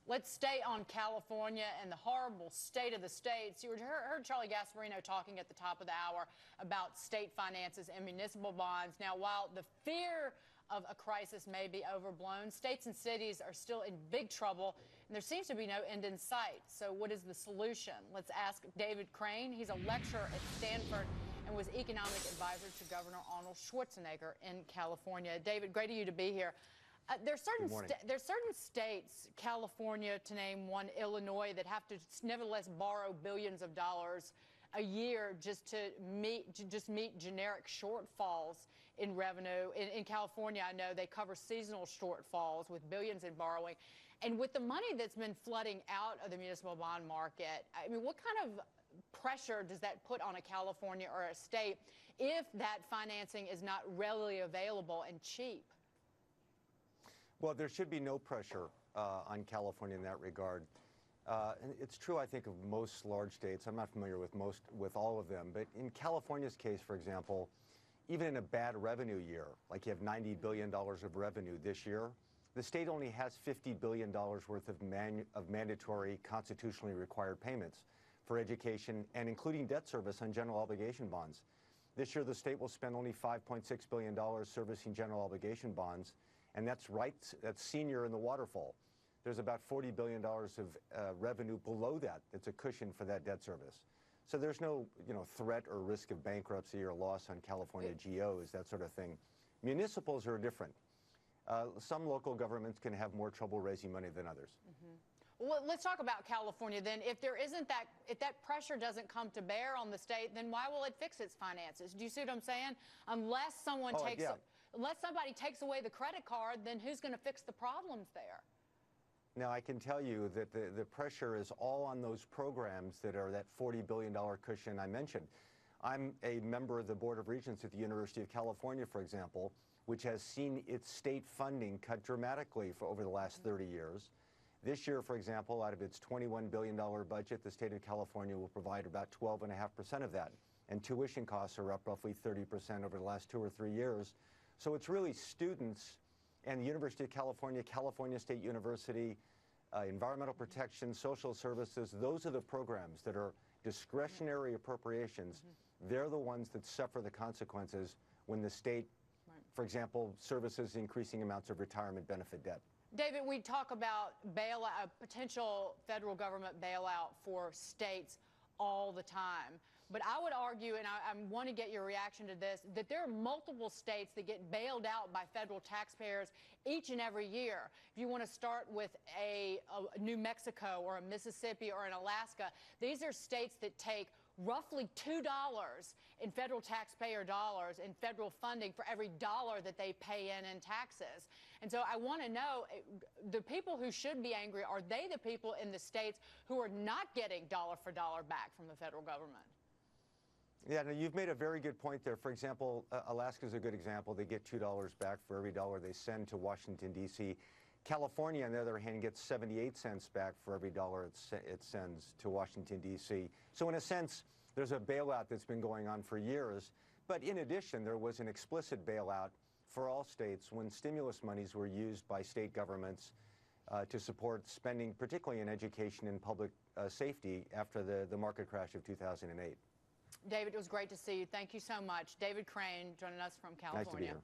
Let's stay on California and the horrible state of the states. You heard Charlie Gasparino talking at the top of the hour about state finances and municipal bonds. Now, while the fear of a crisis may be overblown, states and cities are still in big trouble, and there seems to be no end in sight. So what is the solution? Let's ask David Crane. He's a lecturer at Stanford and was economic advisor to Governor Arnold Schwarzenegger in California. David, great of you to be here. There's certain states, California to name one, Illinois, that have to nevertheless borrow billions of dollars a year just to meet generic shortfalls in revenue. In California, I know they cover seasonal shortfalls with billions in borrowing. And with the money that's been flooding out of the municipal bond market, I mean, what kind of pressure does that put on a California or a state if that financing is not readily available and cheap? Well, there should be no pressure on California in that regard. And it's true, I think, of most large states. I'm not familiar with all of them, but in California's case, for example, even in a bad revenue year, like you have $90 billion of revenue this year, the state only has $50 billion worth of mandatory constitutionally required payments for education and including debt service on general obligation bonds. This year, the state will spend only $5.6 billion servicing general obligation bonds. And that's senior in the waterfall. There's about $40 billion of revenue below that. That's a cushion for that debt service. So there's no, threat or risk of bankruptcy or loss on California GOs, that sort of thing. Municipals are different. Some local governments can have more trouble raising money than others. Mm-hmm. Well, let's talk about California then. If that pressure doesn't come to bear on the state, then why will it fix its finances? Do you see what I'm saying? Unless somebody takes away the credit card, then who's going to fix the problems there? Now, I can tell you that the pressure is all on those programs that are that $40 billion cushion I mentioned. I'm a member of the Board of Regents at the University of California, for example, which has seen its state funding cut dramatically for over the last 30 years. This year, for example, out of its $21 billion budget, the state of California will provide about 12.5% of that. And tuition costs are up roughly 30% over the last 2 or 3 years. So it's really students and the University of California, California State University, environmental protection, social services. Those are the programs that are discretionary appropriations. They're the ones that suffer the consequences when the state, for example, services increasing amounts of retirement benefit debt. David, we talk about bailout, potential federal government bailout for states all the time. But I would argue, and I want to get your reaction to this, that there are multiple states that get bailed out by federal taxpayers each and every year. If you want to start with a New Mexico or a Mississippi or an Alaska, these are states that take roughly $2 in federal taxpayer dollars in federal funding for every dollar that they pay in taxes. And so I want to know, the people who should be angry, are they the people in the states who are not getting dollar for dollar back from the federal government? Yeah, no, you've made a very good point there. For example, Alaska is a good example. They get $2 back for every dollar they send to Washington, D.C. California, on the other hand, gets 78 cents back for every dollar it sends to Washington, D.C. So in a sense, there's a bailout that's been going on for years. But in addition, there was an explicit bailout for all states when stimulus monies were used by state governments to support spending, particularly in education and public safety after the market crash of 2008. David, it was great to see you. Thank you so much. David Crane joining us from California. Nice to be here.